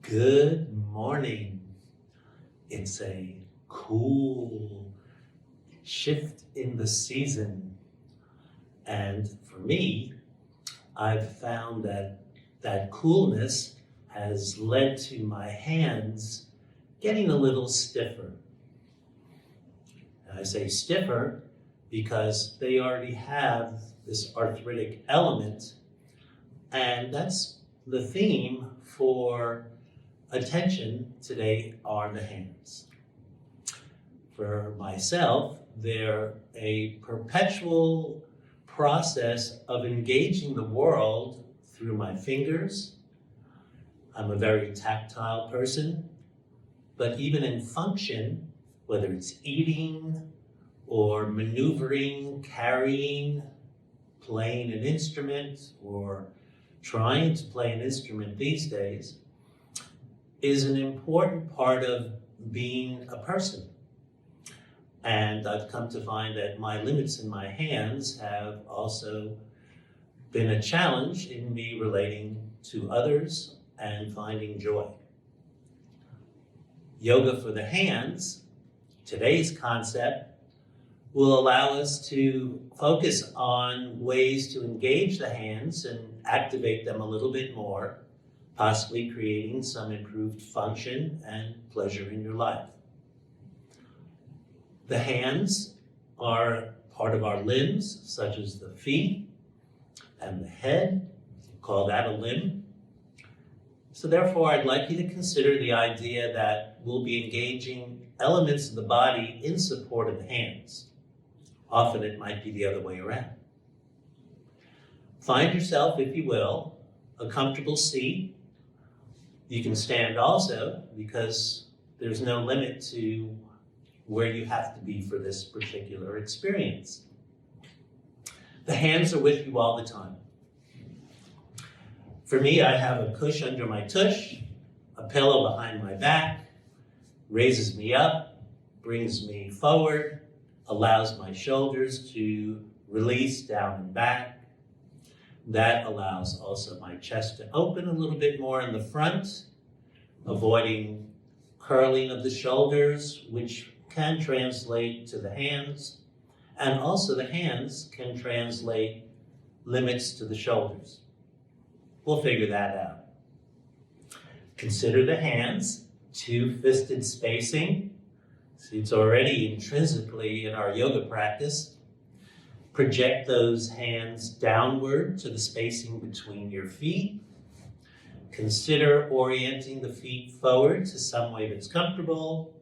Good morning. It's a cool shift in the season. And for me, I've found that coolness has led to my hands getting a little stiffer. And I say stiffer because they already have this arthritic element. And that's the theme for attention today are the hands. For myself, they're a perpetual process of engaging the world through my fingers. I'm a very tactile person, but even in function, whether it's eating or maneuvering, carrying, playing an instrument, or trying to play an instrument these days, is an important part of being a person. And I've come to find that my limits in my hands have also been a challenge in me relating to others and finding joy. Yoga for the hands, today's concept, will allow us to focus on ways to engage the hands and activate them a little bit more, possibly creating some improved function and pleasure in your life. The hands are part of our limbs, such as the feet and the head. Call that a limb. So therefore, I'd like you to consider the idea that we'll be engaging elements of the body in support of the hands. Often it might be the other way around. Find yourself, if you will, a comfortable seat. You can stand also, because there's no limit to where you have to be for this particular experience. The hands are with you all the time. For me, I have a cush under my tush, a pillow behind my back, raises me up, brings me forward, allows my shoulders to release down and back. That allows also my chest to open a little bit more in the front, avoiding curling of the shoulders, which can translate to the hands. And also the hands can translate limits to the shoulders. We'll figure that out. Consider the hands, two-fisted spacing. See, it's already intrinsically in our yoga practice. Project those hands downward to the spacing between your feet. Consider orienting the feet forward to some way that's comfortable.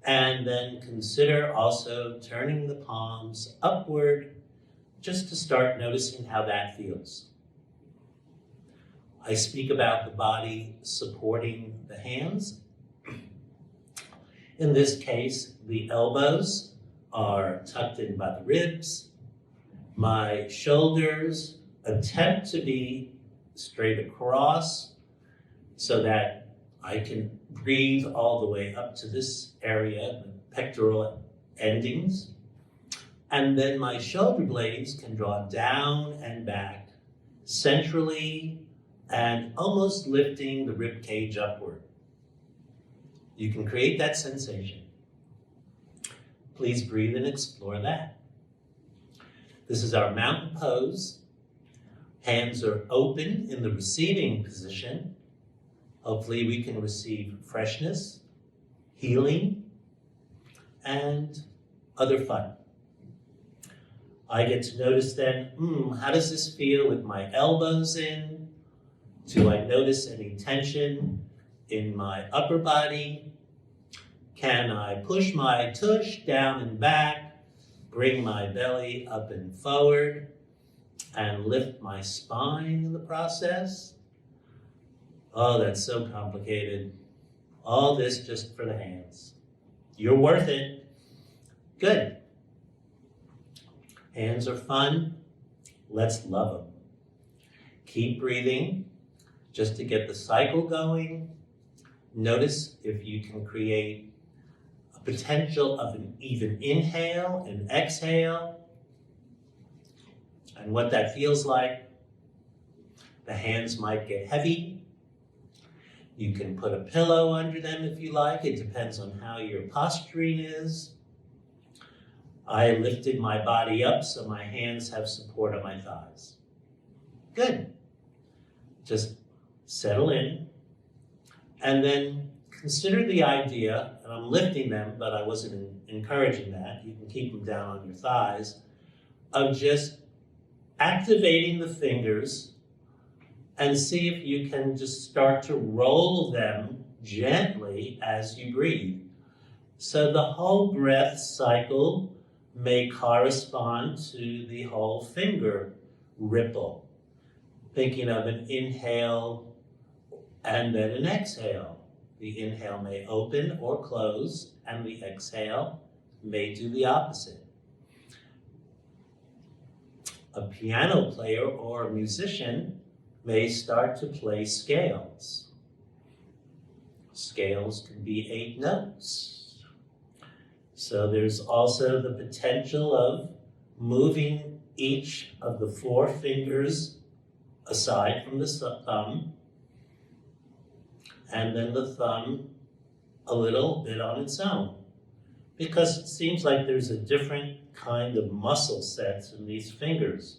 And then consider also turning the palms upward just to start noticing how that feels. I speak about the body supporting the hands. In this case, the elbows are tucked in by the ribs. My shoulders attempt to be straight across so that I can breathe all the way up to this area, the pectoral endings. And then my shoulder blades can draw down and back centrally and almost lifting the rib cage upward. You can create that sensation. Please breathe and explore that. This is our mountain pose. Hands are open in the receiving position. Hopefully we can receive freshness, healing, and other fun. I get to notice then, how does this feel with my elbows in? Do I notice any tension in my upper body? Can I push my tush down and back, bring my belly up and forward, and lift my spine in the process? Oh, that's so complicated. All this just for the hands. You're worth it. Good. Hands are fun. Let's love them. Keep breathing just to get the cycle going. Notice if you can create a potential of an even inhale and exhale and what that feels like. The hands might get heavy. You can put a pillow under them if you like. It depends on how your posturing is. I lifted my body up so my hands have support on my thighs. Good. Just settle in. And then consider the idea, and I'm lifting them, but I wasn't encouraging that. You can keep them down on your thighs, of just activating the fingers and see if you can just start to roll them gently as you breathe. So the whole breath cycle may correspond to the whole finger ripple. Thinking of an inhale and then an exhale. The inhale may open or close, and the exhale may do the opposite. A piano player or a musician may start to play scales. Scales can be 8 notes. So there's also the potential of moving each of the 4 fingers aside from the thumb, and then the thumb a little bit on its own. Because it seems like there's a different kind of muscle sets in these fingers.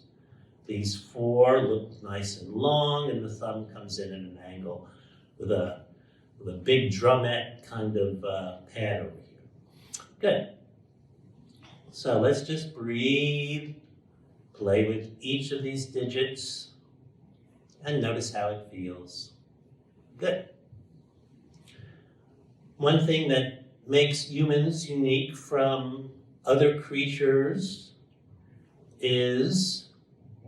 These 4 look nice and long, and the thumb comes in at an angle with a big drumette kind of pad over here. Good. So let's just breathe, play with each of these digits, and notice how it feels. Good. One thing that makes humans unique from other creatures is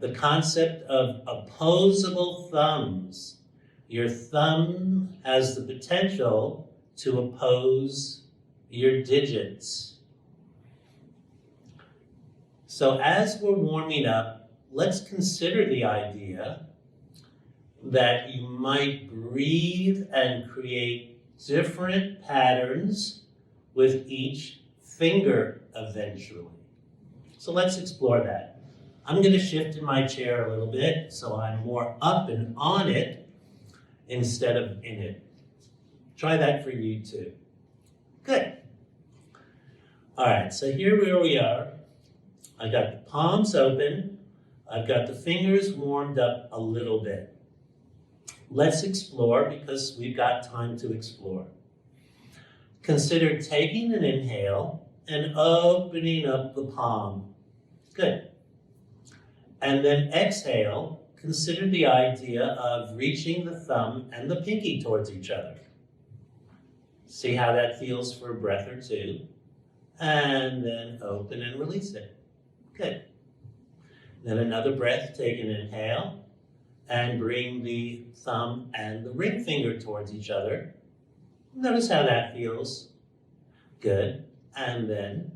the concept of opposable thumbs. Your thumb has the potential to oppose your digits. So as we're warming up, let's consider the idea that you might breathe and create different patterns with each finger eventually. So let's explore that. I'm going to shift in my chair a little bit so I'm more up and on it instead of in it. Try that for you too. Good. All right, so here where we are, I got the palms open. I've got the fingers warmed up a little bit. Let's explore because we've got time to explore. Consider taking an inhale and opening up the palm. Good. And then exhale, consider the idea of reaching the thumb and the pinky towards each other. See how that feels for a breath or two. And then open and release it. Good. Then another breath, take an inhale and bring the thumb and the ring finger towards each other. Notice how that feels. Good. And then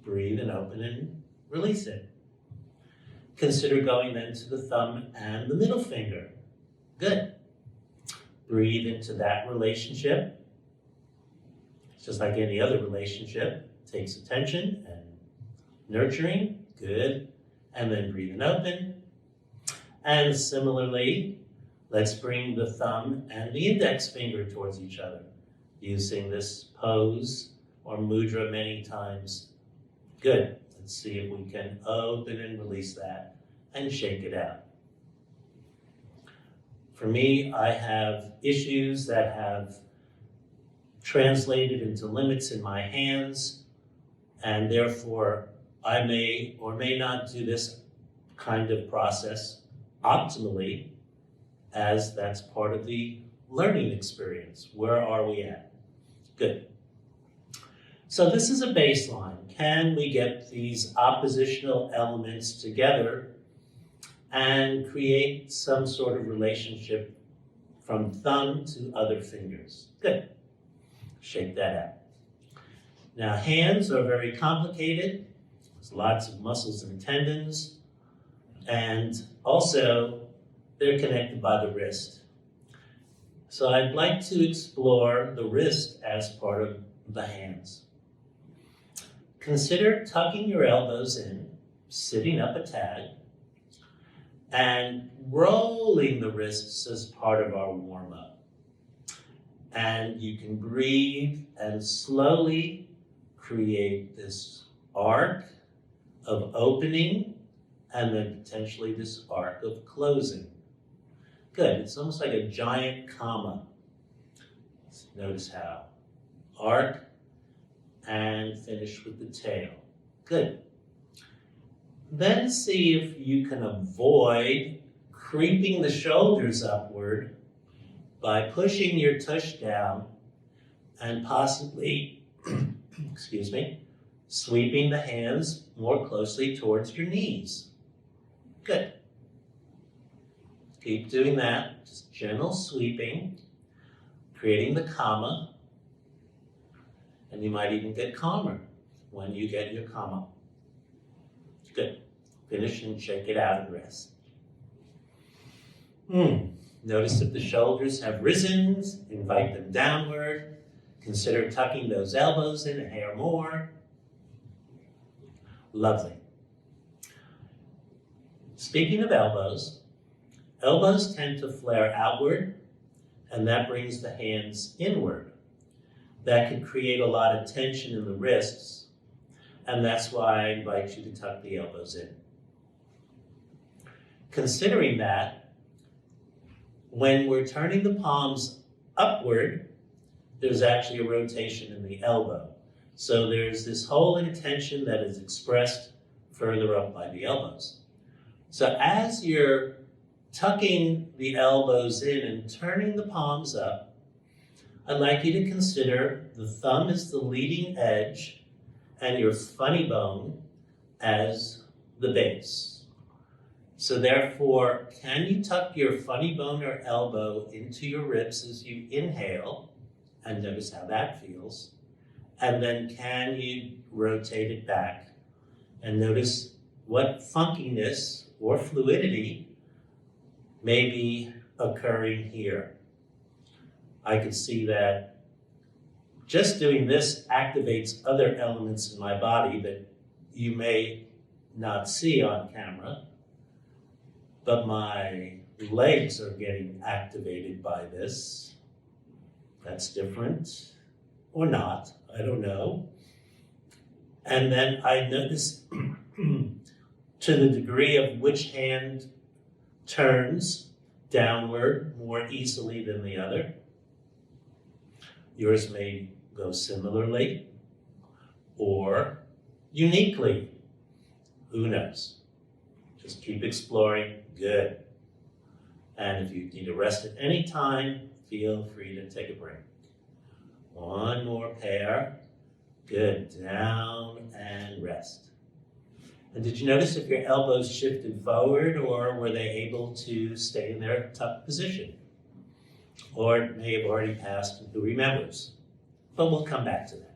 breathe and open and release it. Consider going then to the thumb and the middle finger. Good. Breathe into that relationship. It's just like any other relationship. It takes attention and nurturing. Good. And then breathe and open. And similarly, let's bring the thumb and the index finger towards each other, using this pose or mudra many times. Good. Let's see if we can open and release that and shake it out. For me, I have issues that have translated into limits in my hands, and therefore I may or may not do this kind of process optimally, as that's part of the learning experience. Where are we at? Good. So this is a baseline. Can we get these oppositional elements together and create some sort of relationship from thumb to other fingers? Good. Shake that out. Now, hands are very complicated. There's lots of muscles and tendons. And also, they're connected by the wrist. So I'd like to explore the wrist as part of the hands. Consider tucking your elbows in, sitting up a tad, and rolling the wrists as part of our warm-up. And you can breathe and slowly create this arc of opening and then potentially this arc of closing. Good, it's almost like a giant comma. Notice how. Arc and finish with the tail. Good. Then see if you can avoid creeping the shoulders upward by pushing your tush down and possibly, excuse me, sweeping the hands more closely towards your knees. Good. Keep doing that, just gentle sweeping, creating the comma, and you might even get calmer when you get your comma. Good. Finish and shake it out and rest. Notice if the shoulders have risen, invite them downward. Consider tucking those elbows in a hair more. Lovely. Speaking of elbows, elbows tend to flare outward, and that brings the hands inward. That can create a lot of tension in the wrists, and that's why I invite you to tuck the elbows in. Considering that, when we're turning the palms upward, there's actually a rotation in the elbow. So there's this whole intention that is expressed further up by the elbows. So as you're tucking the elbows in and turning the palms up, I'd like you to consider the thumb as the leading edge and your funny bone as the base. So therefore, can you tuck your funny bone or elbow into your ribs as you inhale, and notice how that feels, and then can you rotate it back and notice what funkiness or fluidity may be occurring here. I can see that just doing this activates other elements in my body that you may not see on camera, but my legs are getting activated by this. That's different, or not, I don't know. And then I notice to the degree of which hand turns downward more easily than the other. Yours may go similarly or uniquely. Who knows? Just keep exploring. Good. And if you need to rest at any time, feel free to take a break. One more pair. Good. Down and rest. And did you notice if your elbows shifted forward, or were they able to stay in their tucked position? Or it may have already passed, and who remembers? But we'll come back to that.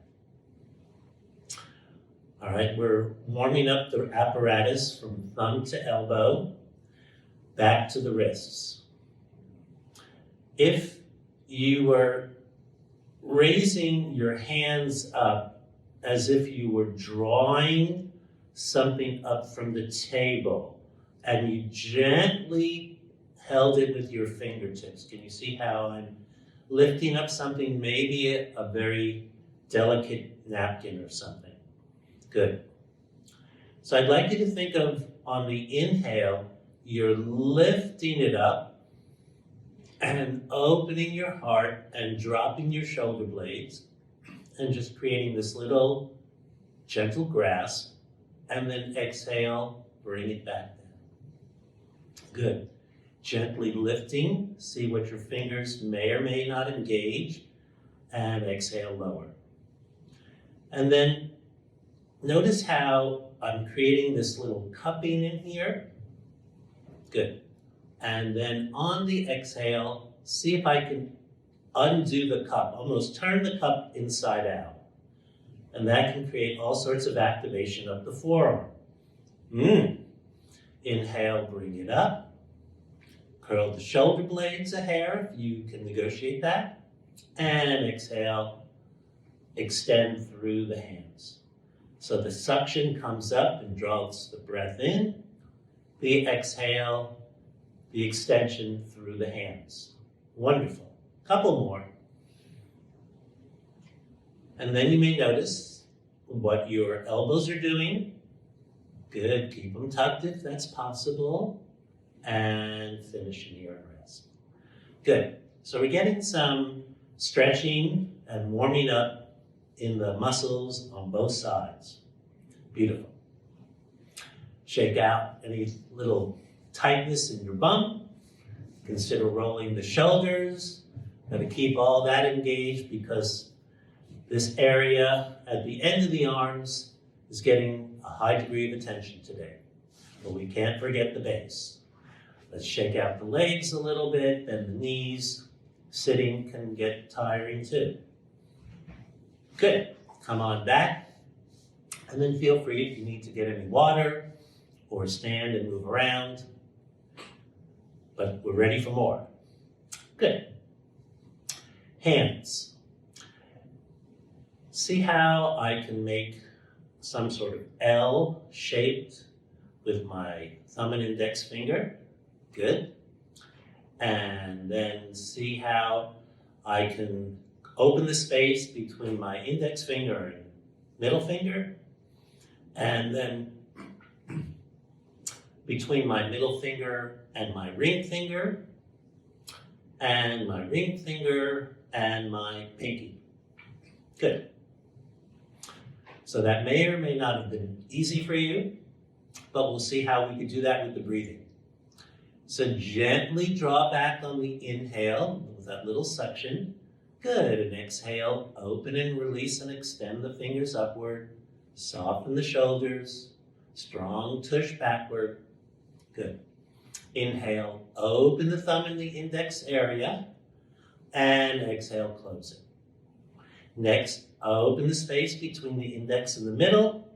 All right, we're warming up the apparatus from thumb to elbow, back to the wrists. If you were raising your hands up as if you were drawing something up from the table, and you gently held it with your fingertips. Can you see how I'm lifting up something, maybe a very delicate napkin or something? Good. So I'd like you to think of, on the inhale, you're lifting it up and opening your heart and dropping your shoulder blades and just creating this little gentle grasp, and then exhale, bring it back down. Good. Gently lifting, see what your fingers may or may not engage, and exhale, lower. And then notice how I'm creating this little cupping in here. Good. And then on the exhale, see if I can undo the cup, almost turn the cup inside out. And that can create all sorts of activation of the forearm. Inhale, bring it up. Curl the shoulder blades a hair if you can negotiate that. And exhale, extend through the hands. So the suction comes up and draws the breath in. The exhale, the extension through the hands. Wonderful. Couple more. And then you may notice what your elbows are doing. Good, keep them tucked if that's possible. And finish in your rest. Good, so we're getting some stretching and warming up in the muscles on both sides. Beautiful. Shake out any little tightness in your bum. Consider rolling the shoulders. Got to keep all that engaged because this area at the end of the arms is getting a high degree of attention today. But we can't forget the base. Let's shake out the legs a little bit, bend the knees. Sitting can get tiring too. Good. Come on back. And then feel free if you need to get any water or stand and move around. But we're ready for more. Good. Hands. See how I can make some sort of L shaped with my thumb and index finger? Good. And then see how I can open the space between my index finger and middle finger, and then between my middle finger and my ring finger, and my ring finger and my pinky. Good. So that may or may not have been easy for you, but we'll see how we can do that with the breathing. So gently draw back on the inhale with that little suction. Good, and exhale, open and release and extend the fingers upward. Soften the shoulders, strong tush backward. Good. Inhale, open the thumb in the index area, and exhale, close it. Next, open the space between the index and the middle.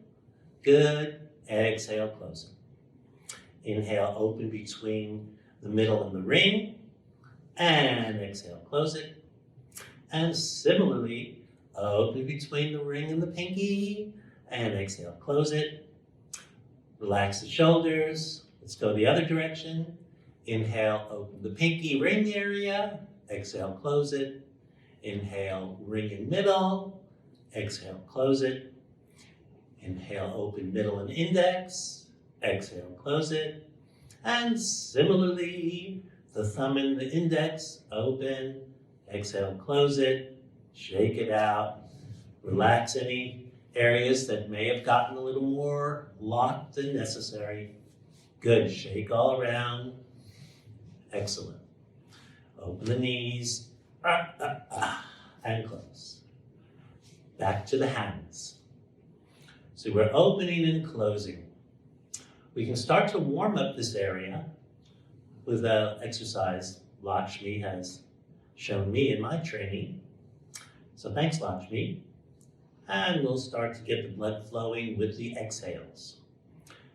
Good, exhale, close it. Inhale, open between the middle and the ring, and exhale, close it. And similarly, open between the ring and the pinky, and exhale, close it. Relax the shoulders. Let's go the other direction. Inhale, open the pinky ring area. Exhale, close it. Inhale, ring in middle. Exhale, close it. Inhale, open middle and index. Exhale, close it. And similarly, the thumb and the index, open. Exhale, close it. Shake it out. Relax any areas that may have gotten a little more locked than necessary. Good, shake all around. Excellent. Open the knees, and close. Back to the hands. So we're opening and closing. We can start to warm up this area with an exercise Lakshmi has shown me in my training. So thanks, Lakshmi. And we'll start to get the blood flowing with the exhales.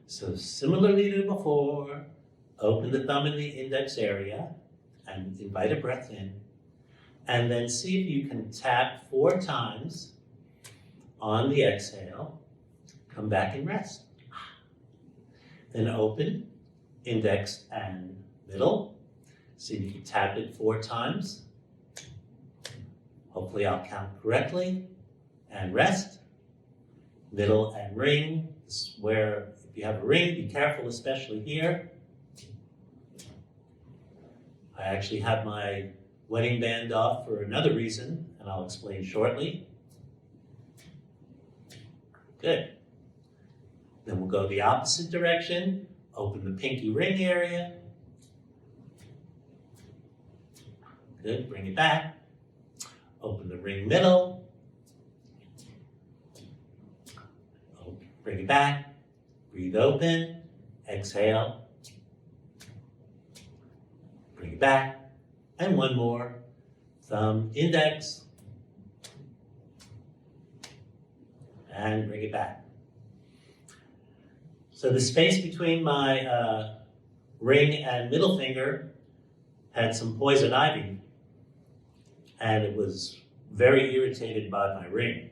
So similarly to before, open the thumb in the index area and invite a breath in. And then see if you can tap 4 times on the exhale. Come back and rest. Then open, index and middle. See if you can tap it 4 times. Hopefully I'll count correctly. And rest. Middle and ring. This is where, if you have a ring, be careful, especially here. I actually have my wedding band off for another reason, and I'll explain shortly. Good. Then we'll go the opposite direction. Open the pinky ring area. Good, bring it back. Open the ring middle. Bring it back. Breathe open. Exhale. Bring it back. And one more. Thumb, index. And bring it back. So the space between my ring and middle finger had some poison ivy. And it was very irritated by my ring.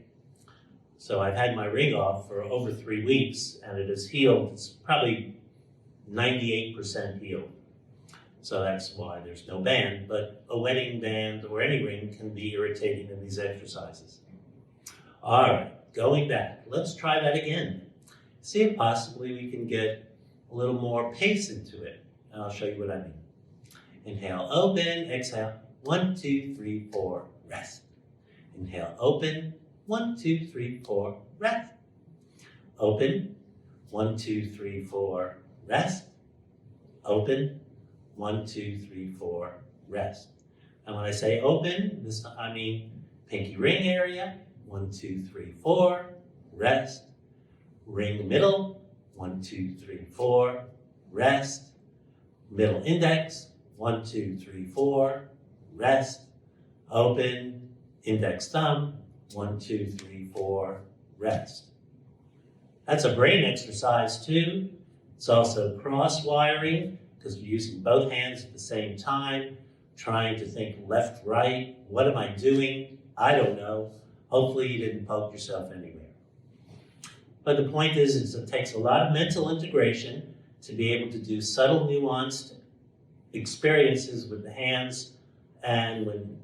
So I've had my ring off for over 3 weeks, and it has healed. It's probably 98% healed. So that's why there's no band, but a wedding band or any ring can be irritating in these exercises. All right, going back. Let's try that again. See if possibly we can get a little more pace into it. And I'll show you what I mean. Inhale, open, exhale. 1, 2, 3, 4, rest. Inhale, open. 1, 2, 3, 4, rest. Open. 1, 2, 3, 4, rest. Open. 1, 2, 3, 4, rest. And when I say open, I mean pinky ring area. 1, 2, 3, 4, rest. Ring middle. 1, 2, 3, 4, rest. Middle index. 1, 2, 3, 4, rest. Open. Index thumb. 1, 2, 3, 4, rest. That's a brain exercise too. It's also cross wiring because you're using both hands at the same time, trying to think left, right. What am I doing? I don't know. Hopefully you didn't poke yourself anywhere. But the point is it takes a lot of mental integration to be able to do subtle, nuanced experiences with the hands, and when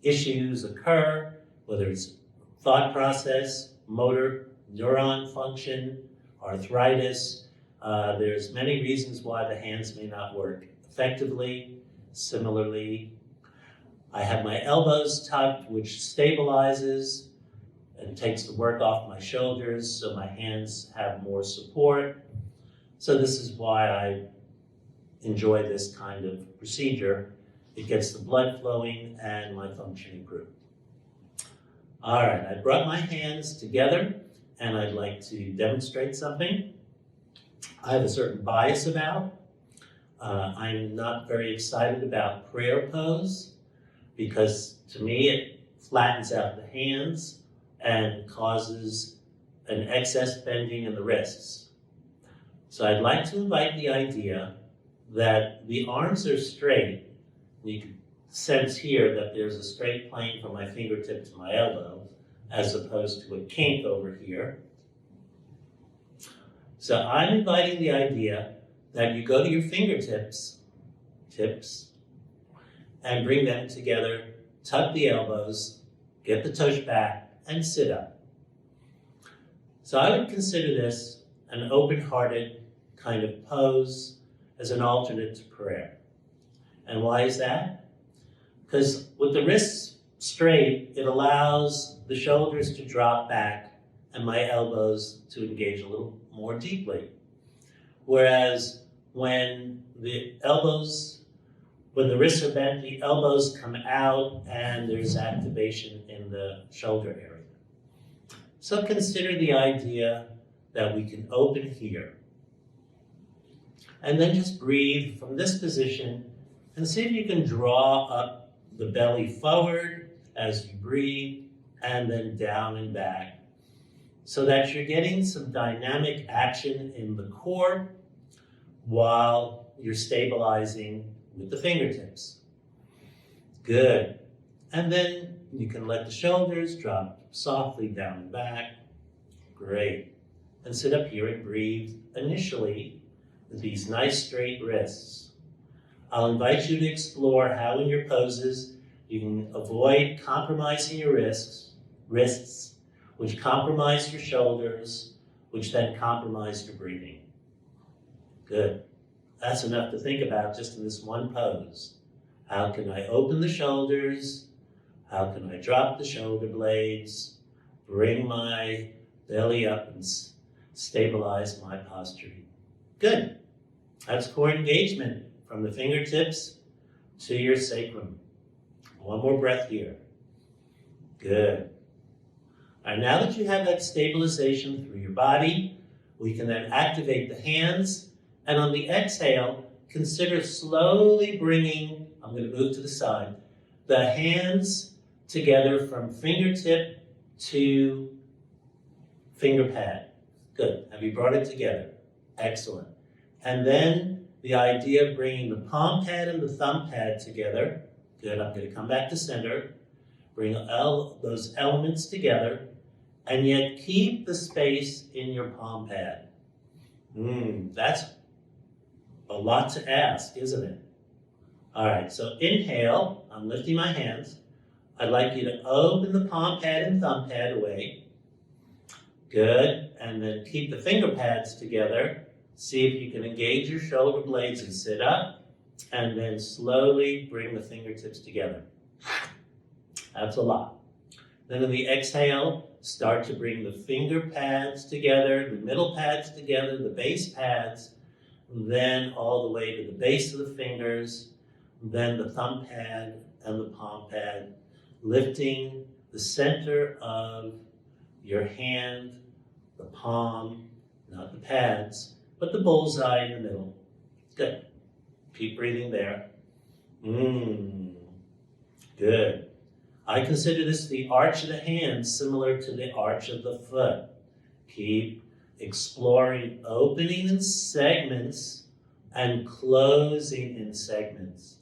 issues occur, whether it's thought process, motor, neuron function, arthritis, there's many reasons why the hands may not work effectively. Similarly, I have my elbows tucked, which stabilizes and takes the work off my shoulders so my hands have more support. So this is why I enjoy this kind of procedure. It gets the blood flowing and my function improved. All right, I brought my hands together and I'd like to demonstrate something I have a certain bias about. I'm not very excited about prayer pose because to me it flattens out the hands and causes an excess bending in the wrists. So I'd like to invite the idea that the arms are straight. You can sense here that there's a straight plane from my fingertip to my elbow as opposed to a kink over here. So I'm inviting the idea that you go to your fingertips, and bring them together, tuck the elbows, get the tush back, and sit up. So I would consider this an open-hearted kind of pose as an alternate to prayer. And why is that? Because with the wrists straight, it allows the shoulders to drop back and my elbows to engage a little more deeply. Whereas when the wrists are bent, the elbows come out and there's activation in the shoulder area. So consider the idea that we can open here. And then just breathe from this position and see if you can draw up the belly forward as you breathe and then down and back so that you're getting some dynamic action in the core while you're stabilizing with the fingertips. Good. And then you can let the shoulders drop softly down and back. Great. And sit up here and breathe initially with these nice straight wrists. I'll invite you to explore how in your poses you can avoid compromising your wrists, which compromise your shoulders, which then compromise your breathing. Good. That's enough to think about just in this one pose. How can I open the shoulders? How can I drop the shoulder blades? Bring my belly up and stabilize my posture. Good. That's core engagement from the fingertips to your sacrum. One more breath here. Good. All right, now that you have that stabilization through your body, we can then activate the hands. And on the exhale, consider slowly bringing, I'm going to move to the side, the hands together from fingertip to finger pad. Good. Have you brought it together? Excellent. And then the idea of bringing the palm pad and the thumb pad together. Good. I'm going to come back to center. Bring those elements together, and yet keep the space in your palm pad. That's a lot to ask, isn't it? All right, so inhale. I'm lifting my hands. I'd like you to open the palm pad and thumb pad away. Good. And then keep the finger pads together. See if you can engage your shoulder blades and sit up. And then slowly bring the fingertips together. That's a lot. Then in the exhale, start to bring the finger pads together, the middle pads together, the base pads, then all the way to the base of the fingers, then the thumb pad and the palm pad, lifting the center of your hand, the palm, not the pads, but the bullseye in the middle. Good. Keep breathing there. Good. I consider this the arch of the hand, similar to the arch of the foot. Keep exploring opening in segments and closing in segments.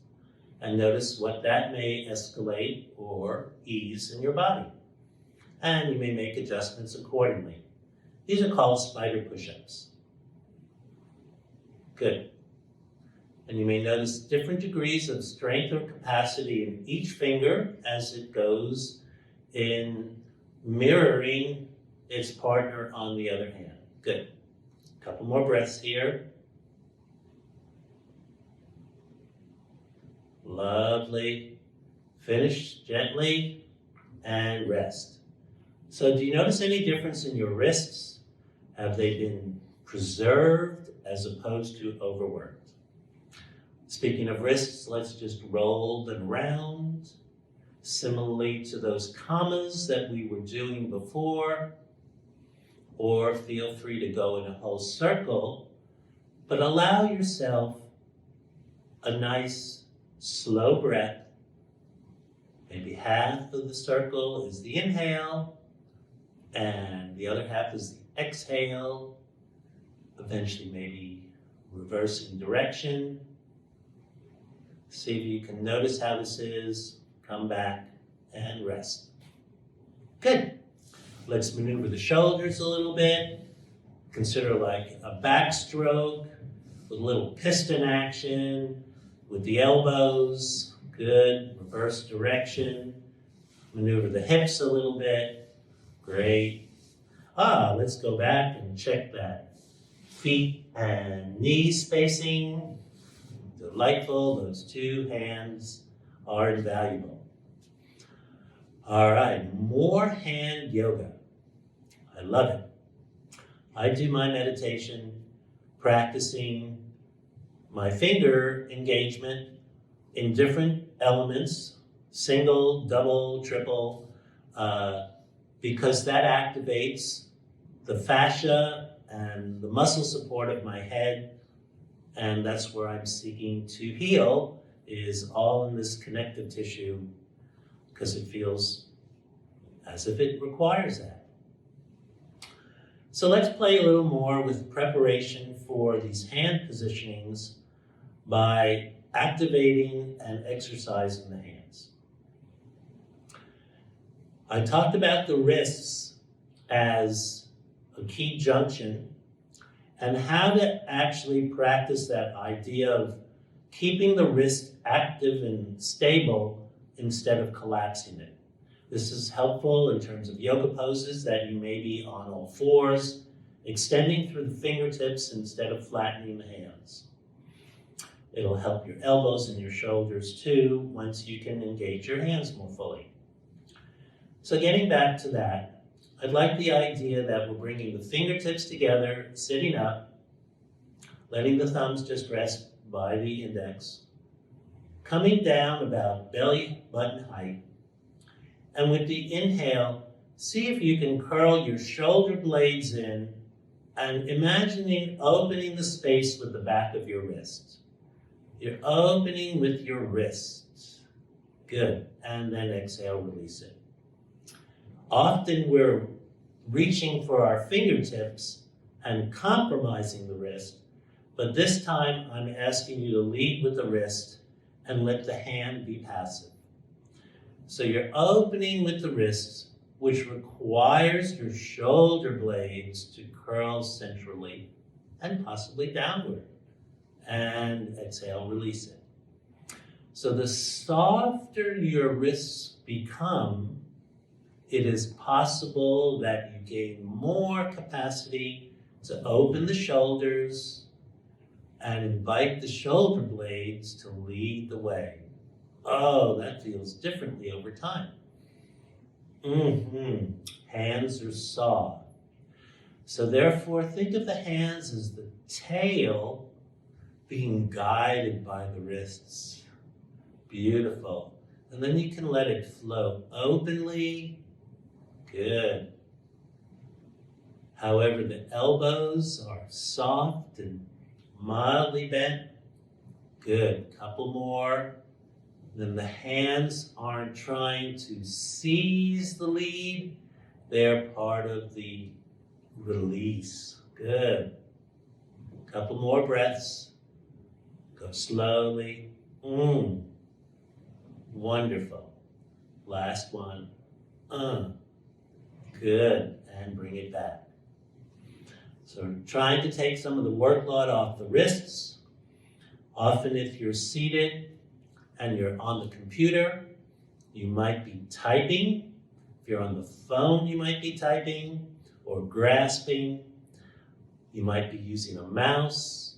And notice what that may escalate or ease in your body. And you may make adjustments accordingly. These are called spider push-ups. Good. And you may notice different degrees of strength or capacity in each finger as it goes in mirroring its partner on the other hand. Good. A couple more breaths here. Lovely. Finish gently and rest. So do you notice any difference in your wrists? Have they been preserved as opposed to overworked? Speaking of wrists, let's just roll them around, similarly to those commas that we were doing before, or feel free to go in a whole circle, but allow yourself a nice slow breath. Maybe half of the circle is the inhale, and the other half is the exhale, eventually maybe reversing direction. See if you can notice how this is. Come back and rest. Good. Let's maneuver the shoulders a little bit. Consider like a backstroke with a little piston action with the elbows. Good. Reverse direction. Maneuver the hips a little bit. Great. Let's go back and check that. Feet and knee spacing. Delightful. Those two hands are invaluable. All right, more hand yoga. I love it. I do my meditation practicing my finger engagement in different elements, single, double, triple, because that activates the fascia and the muscle support of my head. And that's where I'm seeking to heal, is all in this connective tissue, because it feels as if it requires that. So let's play a little more with preparation for these hand positionings by activating and exercising the hands. I talked about the wrists as a key junction, and how to actually practice that idea of keeping the wrist active and stable instead of collapsing it. This is helpful in terms of yoga poses that you may be on all fours, extending through the fingertips instead of flattening the hands. It'll help your elbows and your shoulders too once you can engage your hands more fully. So getting back to that, I'd like the idea that we're bringing the fingertips together, sitting up, letting the thumbs just rest by the index, coming down about belly button height, and with the inhale, see if you can curl your shoulder blades in and imagining opening the space with the back of your wrist. You're opening with your wrist. Good. And then exhale, release it. Often we're reaching for our fingertips and compromising the wrist, but this time I'm asking you to lead with the wrist and let the hand be passive. So you're opening with the wrist, which requires your shoulder blades to curl centrally and possibly downward. And exhale, release it. So the softer your wrists become, it is possible that you gain more capacity to open the shoulders and invite the shoulder blades to lead the way. Oh, that feels differently over time. Hands are soft. So therefore, think of the hands as the tail being guided by the wrists. Beautiful. And then you can let it flow openly. Good. However, the elbows are soft and mildly bent. Good. Couple more. Then the hands aren't trying to seize the lead. They're part of the release. Good. Couple more breaths. Go slowly. Wonderful. Last one. Good. And bring it back. So trying to take some of the workload off the wrists. Often if you're seated and you're on the computer, you might be typing. If you're on the phone, you might be typing or grasping. You might be using a mouse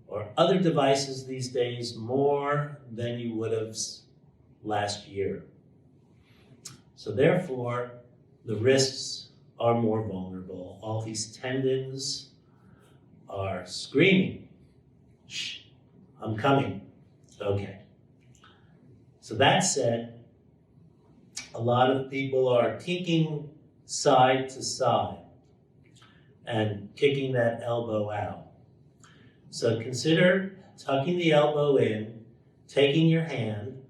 or other devices these days more than you would have last year. So therefore, the wrists are more vulnerable. All these tendons are screaming, "Shh, I'm coming." Okay. So that said, a lot of people are kinking side to side and kicking that elbow out. So consider tucking the elbow in, taking your hand,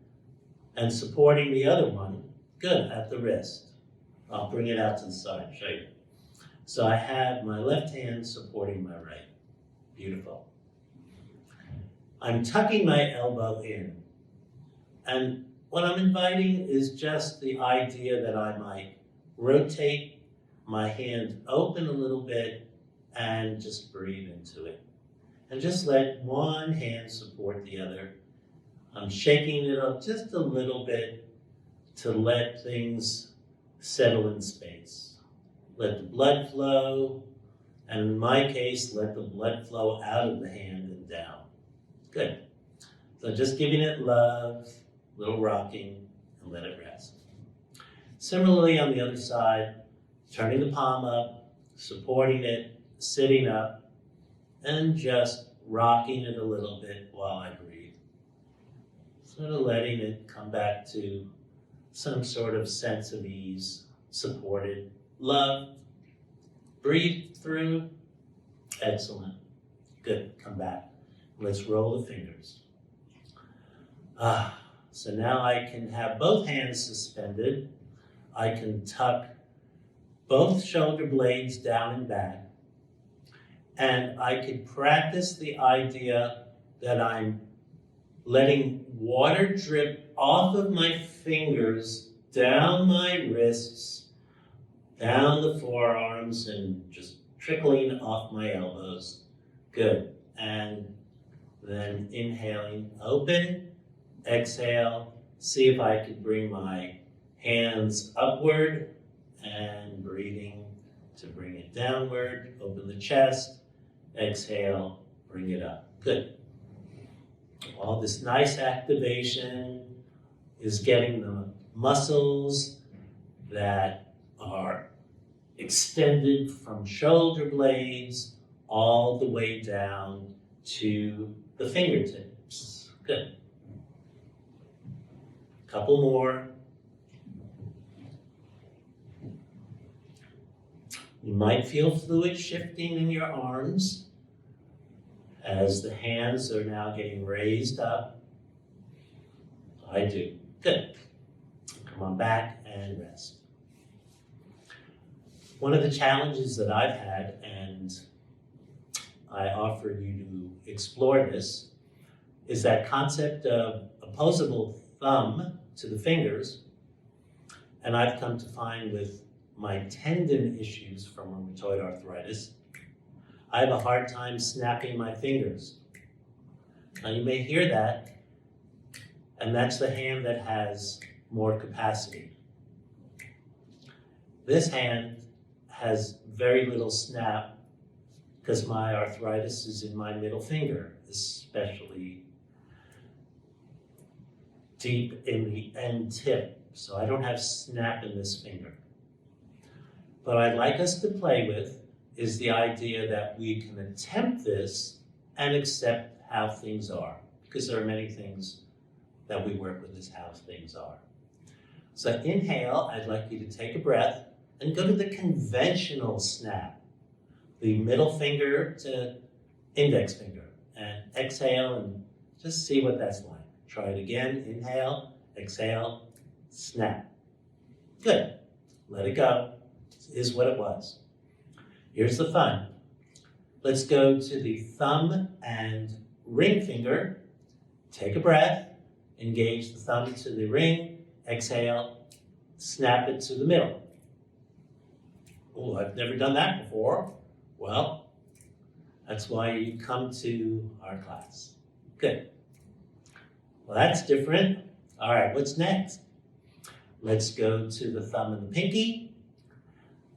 and supporting the other one, good, at the wrist. I'll bring it out to the side, show you. So I have my left hand supporting my right. Beautiful. I'm tucking my elbow in. And what I'm inviting is just the idea that I might rotate my hand open a little bit and just breathe into it. And just let one hand support the other. I'm shaking it up just a little bit to let things settle in space. Let the blood flow, and in my case, let the blood flow out of the hand and down. Good. So just giving it love, a little rocking, and let it rest. Similarly, on the other side, turning the palm up, supporting it, sitting up, and just rocking it a little bit while I breathe. Sort of letting it come back to some sort of sense of ease, supported, love. Breathe through. Excellent. Good. Come back. Let's roll the fingers. So now I can have both hands suspended. I can tuck both shoulder blades down and back. And I could practice the idea that I'm letting water drip off of my fingers, down my wrists, down the forearms, and just trickling off my elbows. Good. And then inhaling, open, exhale, see if I could bring my hands upward, and breathing to bring it downward, open the chest, exhale, bring it up. Good. All this nice activation is getting the muscles that are extended from shoulder blades all the way down to the fingertips. Good. Couple more. You might feel fluid shifting in your arms as the hands are now getting raised up. I do. Good. Come on back and rest. One of the challenges that I've had, and I offer you to explore this, is that concept of opposable thumb to the fingers. And I've come to find with my tendon issues from rheumatoid arthritis, I have a hard time snapping my fingers. Now you may hear that, and that's the hand that has more capacity. This hand has very little snap because my arthritis is in my middle finger, especially deep in the end tip. So I don't have snap in this finger. What I'd like us to play with is the idea that we can attempt this and accept how things are, because there are many things that we work with as how things are. So inhale, I'd like you to take a breath and go to the conventional snap, the middle finger to index finger, and exhale and just see what that's like. Try it again, inhale, exhale, snap. Good, let it go, it is what it was. Here's the fun. Let's go to the thumb and ring finger, take a breath, engage the thumb to the ring, exhale, snap it to the middle. Oh, I've never done that before. Well, that's why you come to our class. Good. Well, that's different. All right, what's next? Let's go to the thumb and the pinky.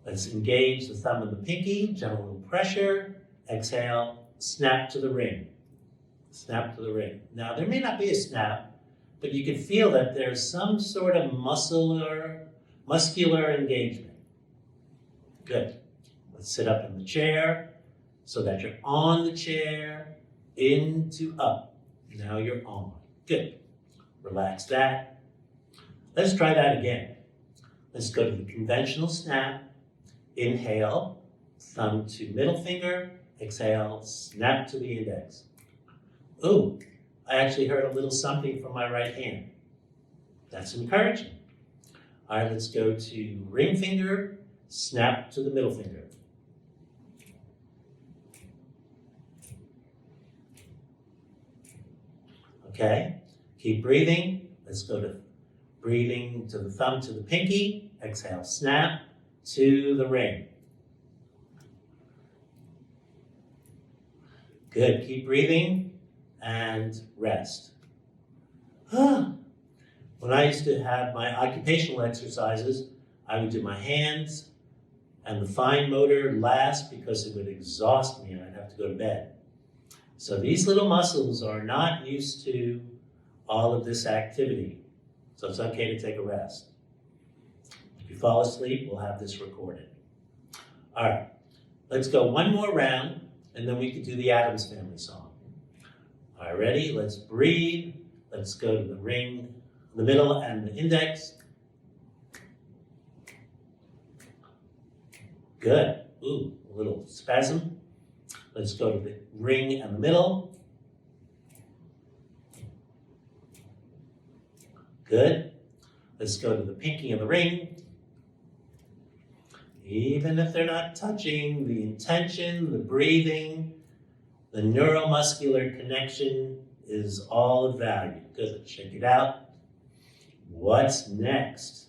Let's engage the thumb and the pinky, gentle pressure, exhale, snap to the ring. Snap to the ring. Now, there may not be a snap, but you can feel that there's some sort of muscular engagement. Good. Let's sit up in the chair so that you're on the chair, into up. Now you're on. Good. Relax that. Let's try that again. Let's go to the conventional snap. Inhale, thumb to middle finger. Exhale, snap to the index. Ooh, I actually heard a little something from my right hand. That's encouraging. All right, let's go to ring finger, snap to the middle finger. Okay, keep breathing. Let's go to breathing to the thumb to the pinky. Exhale, snap to the ring. Good, keep breathing and rest. When I used to have my occupational exercises, I would do my hands and the fine motor last because it would exhaust me and I'd have to go to bed. So these little muscles are not used to all of this activity. So it's okay to take a rest. If you fall asleep, we'll have this recorded. All right, let's go one more round and then we can do the Addams Family song. All right, ready? Let's breathe. Let's go to the ring, the middle and the index. Good. Ooh, a little spasm. Let's go to the ring and the middle. Good. Let's go to the pinky and the ring. Even if they're not touching, the intention, the breathing, the neuromuscular connection is all of value. Good. Check it out. What's next?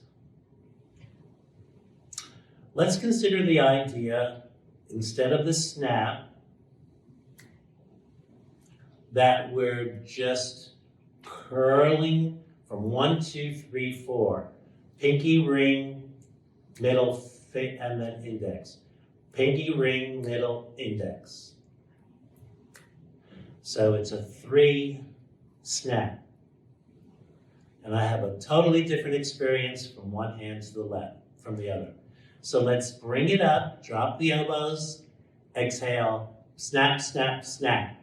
Let's consider the idea, instead of the snap, that we're just curling from 1, 2, 3, 4. Pinky, ring, middle, and then index. Pinky, ring, middle, index. So it's a 3 snap. And I have a totally different experience from one hand to the left, from the other. So let's bring it up, drop the elbows, exhale, snap, snap, snap.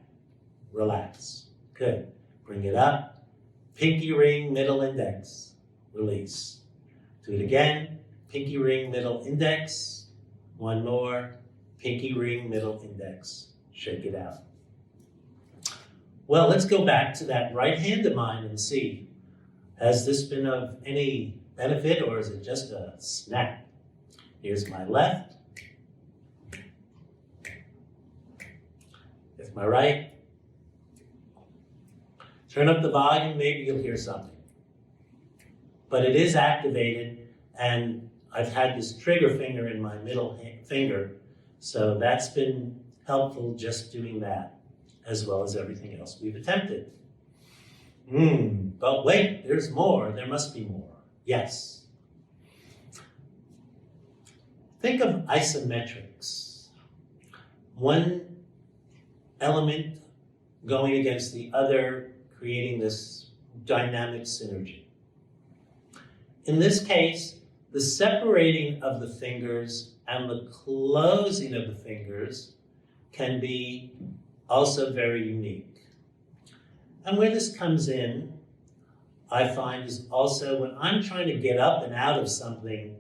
Relax. Good. Bring it up. Pinky ring, middle index. Release. Do it again. Pinky ring, middle index. One more. Pinky ring, middle index. Shake it out. Well, let's go back to that right hand of mine and see, has this been of any benefit or is it just a snap? Here's my left. Here's my right. Turn up the volume, maybe you'll hear something. But it is activated, and I've had this trigger finger in my middle finger, so that's been helpful just doing that, as well as everything else we've attempted. But wait, there's more. There must be more. Yes. Think of isometrics. One element going against the other, creating this dynamic synergy. In this case, the separating of the fingers and the closing of the fingers can be also very unique. And where this comes in, I find, is also when I'm trying to get up and out of something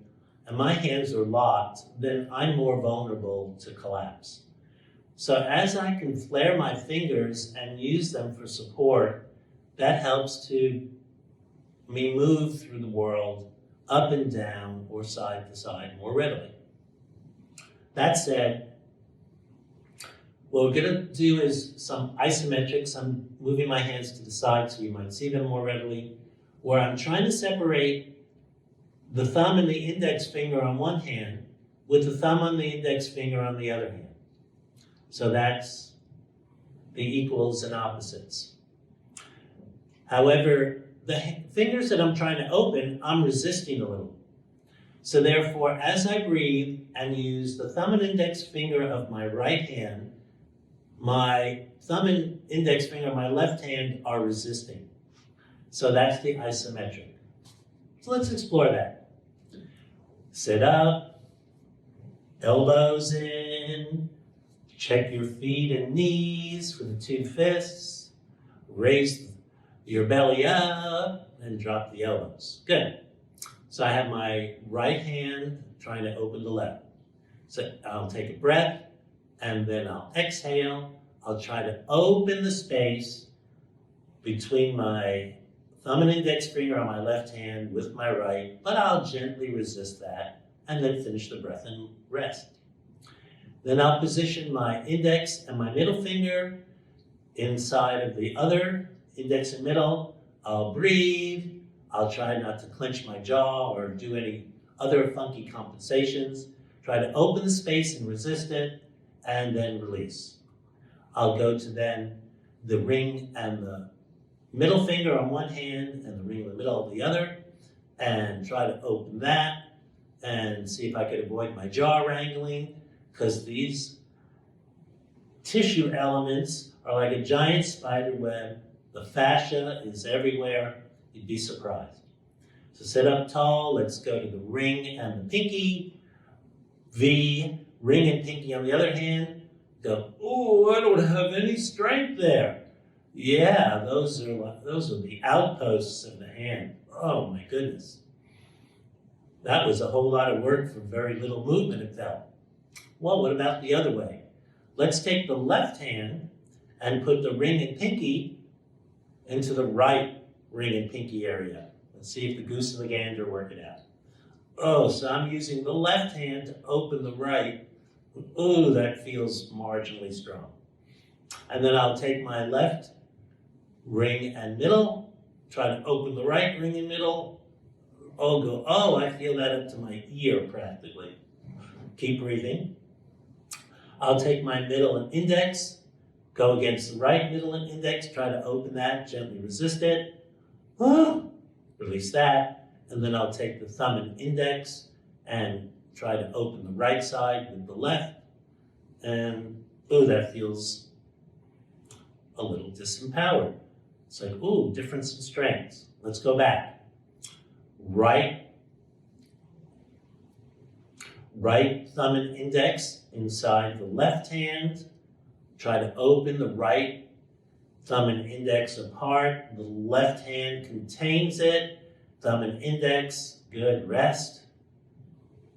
and my hands are locked, then I'm more vulnerable to collapse. So as I can flare my fingers and use them for support, that helps to me move through the world up and down or side to side more readily. That said, what we're going to do is some isometrics. I'm moving my hands to the side so you might see them more readily, where I'm trying to separate the thumb and the index finger on one hand with the thumb on the index finger on the other hand. So that's the equals and opposites. However, the fingers that I'm trying to open, I'm resisting a little. So therefore, as I breathe and use the thumb and index finger of my right hand, my thumb and index finger of my left hand are resisting. So that's the isometric. So let's explore that. Sit up, elbows in, check your feet and knees for the two fists, raise your belly up, and drop the elbows. Good. So I have my right hand trying to open the left. So I'll take a breath, and then I'll exhale. I'll try to open the space between my thumb and index finger on my left hand with my right, but I'll gently resist that, and then finish the breath and rest. Then I'll position my index and my middle finger inside of the other index and middle. I'll breathe. I'll try not to clench my jaw or do any other funky compensations. Try to open the space and resist it, and then release. I'll go to then the ring and the middle finger on one hand and the ring in the middle of the other, and try to open that and see if I could avoid my jaw wrangling, because these tissue elements are like a giant spider web. The fascia is everywhere. You'd be surprised. So sit up tall. Let's go to the ring and the pinky. V, ring and pinky on the other hand. Go, oh, I don't have any strength there. Yeah, those are the outposts of the hand. Oh my goodness. That was a whole lot of work for very little movement, it felt. Well, what about the other way? Let's take the left hand and put the ring and pinky into the right ring and pinky area. Let's see if the goose and the gander work it out. Oh, so I'm using the left hand to open the right. Oh, that feels marginally strong. And then I'll take my left ring and middle, try to open the right ring and middle. Oh, I feel that up to my ear practically. Keep breathing. I'll take my middle and index, go against the right middle and index, try to open that, gently resist it. Release that. And then I'll take the thumb and index and try to open the right side with the left. And, that feels a little disempowered. It's like, difference in strengths. Let's go back. Right thumb and index inside the left hand. Try to open the right thumb and index apart. The left hand contains it. Thumb and index, good, rest.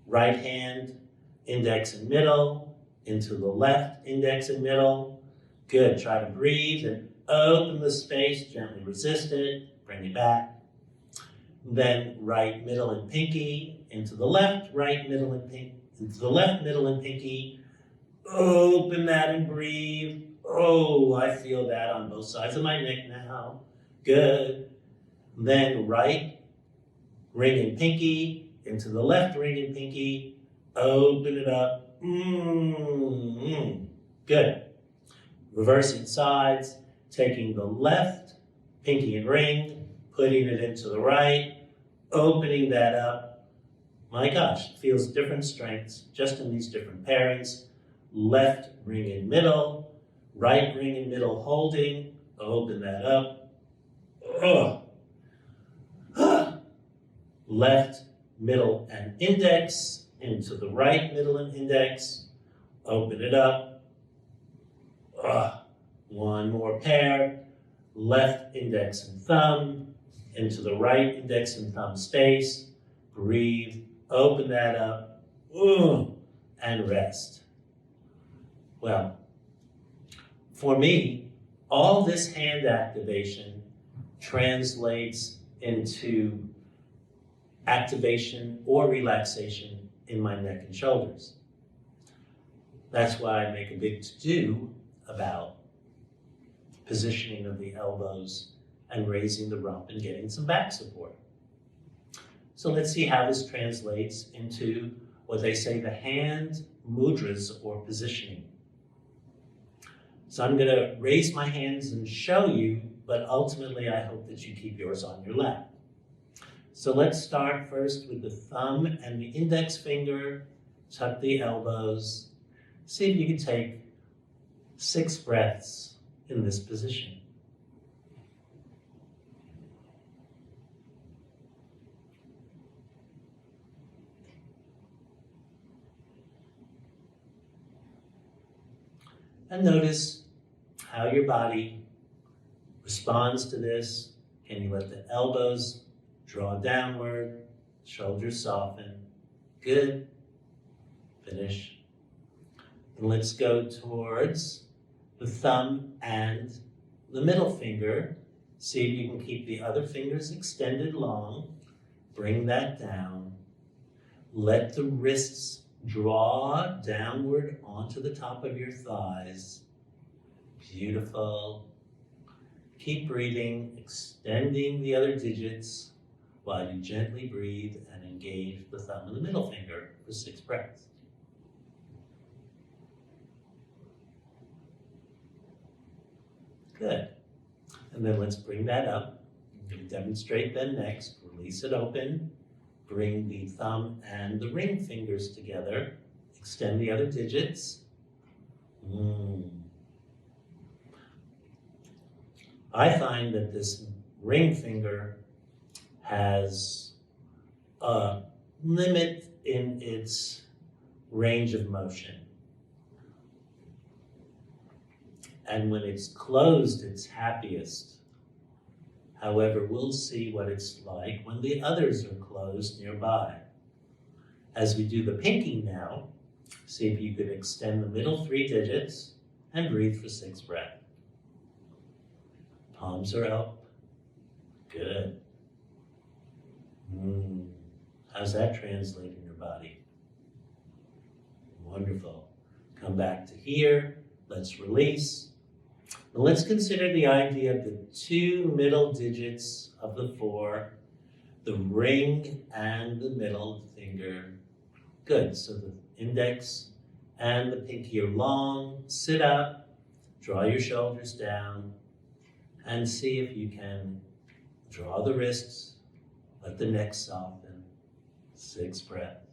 Right hand, index and middle, into the left, index and middle. Good, try to breathe and open the space, gently resist it, bring it back. Then right, middle, and pinky, into the left, right, middle, and pinky, into the left, middle, and pinky. Open that and breathe. I feel that on both sides of my neck now. Good. Then right, ring and pinky, into the left ring and pinky. Open it up. Good. Reversing sides, taking the left pinky and ring, putting it into the right, opening that up. My gosh, it feels different strengths just in these different pairings. Left ring in middle, right ring in middle holding, open that up. Left, middle, and index into the right, middle, and index. Open it up. One more pair. Left index and thumb into the right index and thumb space. Breathe. Open that up. And rest. Well, for me, all this hand activation translates into activation or relaxation in my neck and shoulders. That's why I make a big to-do about positioning of the elbows and raising the rump and getting some back support. So let's see how this translates into what they say the hand mudras or positioning. So I'm going to raise my hands and show you, but ultimately I hope that you keep yours on your lap. So let's start first with the thumb and the index finger, tuck the elbows. See if you can take 6 breaths in this position. And notice how your body responds to this. Can you let the elbows draw downward, shoulders soften? Good. Finish. And let's go towards the thumb and the middle finger. See if you can keep the other fingers extended long. Bring that down. Let the wrists draw downward onto the top of your thighs. Beautiful. Keep breathing, extending the other digits while you gently breathe and engage the thumb and the middle finger for 6 breaths. Good. And then let's bring that up. I'm going to demonstrate then next. Release it open. Bring the thumb and the ring fingers together. Extend the other digits. I find that this ring finger has a limit in its range of motion. And when it's closed, it's happiest. However, we'll see what it's like when the others are closed nearby. As we do the pinky now, see if you could extend the middle 3 digits and breathe for 6 breaths. Palms are up. Good. How's that translate in your body? Wonderful. Come back to here. Let's release. Now let's consider the idea of the 2 middle digits of the 4, the ring and the middle finger. Good, so the index and the pinky are long. Sit up, draw your shoulders down, and see if you can draw the wrists, let the neck soften. 6 breaths.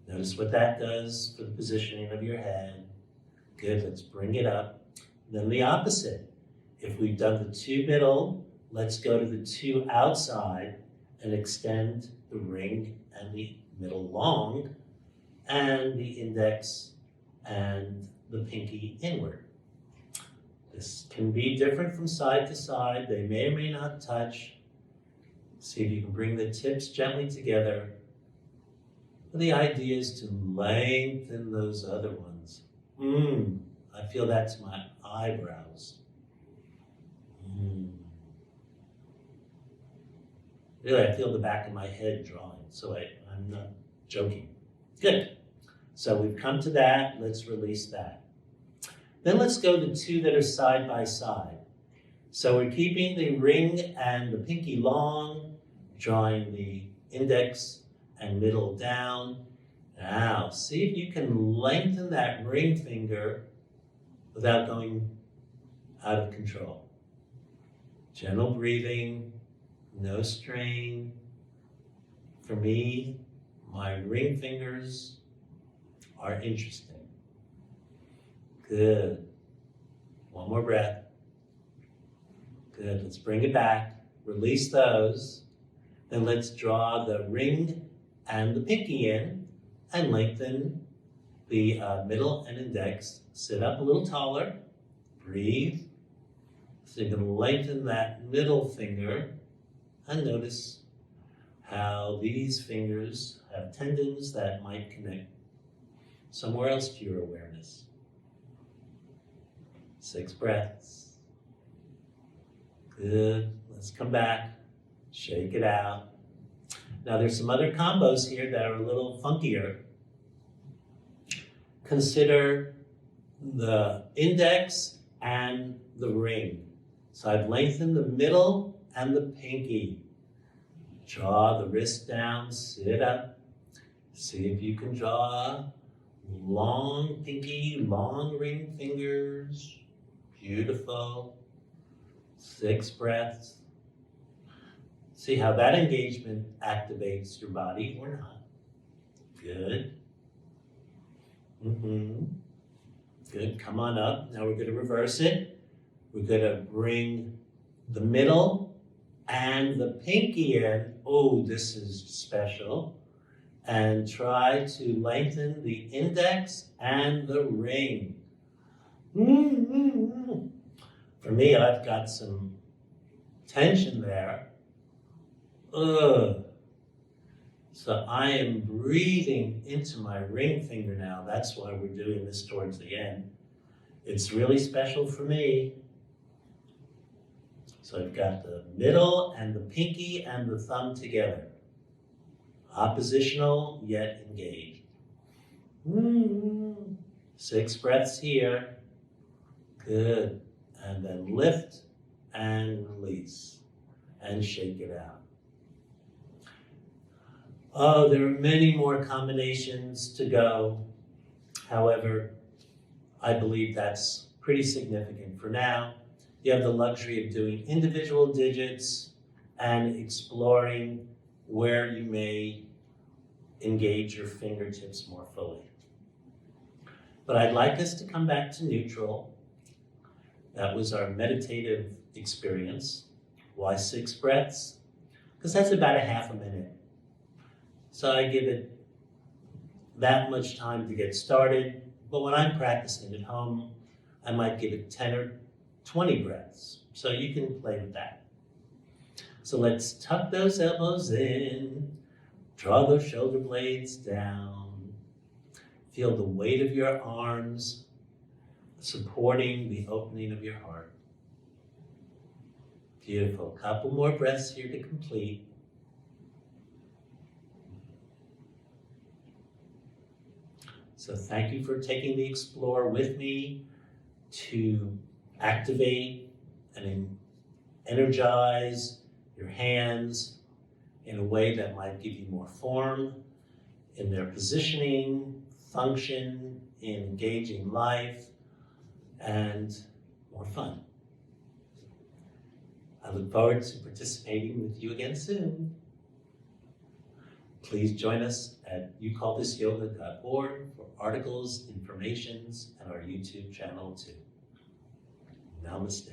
Notice what that does for the positioning of your head. Good, let's bring it up. Then the opposite. If we've done the 2 middle, let's go to the 2 outside and extend the ring and the middle long and the index and the pinky inward. This can be different from side to side. They may or may not touch. See if you can bring the tips gently together. The idea is to lengthen those other ones. I feel that to my eyebrows. Really, I feel the back of my head drawing, so I'm not joking. Good. So we've come to that. Let's release that. Then let's go to 2 that are side by side. So we're keeping the ring and the pinky long, drawing the index and middle down. Now, see if you can lengthen that ring finger without going out of control. Gentle breathing. no strain. For me, my ring fingers are interesting. Good. One more breath. Good. Let's bring it back. Release those. Then let's draw the ring and the pinky in and lengthen the middle and index. Sit up a little taller. Breathe. So you can lengthen that middle finger and notice how these fingers have tendons that might connect somewhere else to your awareness. 6 breaths. Good. Let's come back. Shake it out. Now there's some other combos here that are a little funkier. Consider the index and the ring. So I've lengthened the middle and the pinky. Draw the wrist down, sit up. See if you can draw long pinky, long ring fingers. Beautiful. 6 breaths. See how that engagement activates your body or not. Good. Good. Come on up. Now we're going to reverse it. We're going to bring the middle and the pinky in. Oh, this is special. And try to lengthen the index and the ring. For me, I've got some tension there. So I am breathing into my ring finger now. That's why we're doing this towards the end. It's really special for me. So I've got the middle and the pinky and the thumb together. Oppositional, yet engaged. 6 breaths here. Good. And then lift and release and shake it out. Oh, there are many more combinations to go. However, I believe that's pretty significant for now. You have the luxury of doing individual digits and exploring where you may engage your fingertips more fully. But I'd like us to come back to neutral. That was our meditative experience. Why 6 breaths? Because that's about a half a minute. So I give it that much time to get started. But when I'm practicing at home, I might give it 10 or 20 breaths. So you can play with that. So let's tuck those elbows in, draw those shoulder blades down, feel the weight of your arms supporting the opening of your heart. Beautiful. Couple more breaths here to complete. So thank you for taking the Explore with me to activate and energize your hands in a way that might give you more form in their positioning, function, in engaging life, and more fun. I look forward to participating with you again soon. Please join us at youcallthisyoga.org for articles, informations, and our YouTube channel too. Namaste.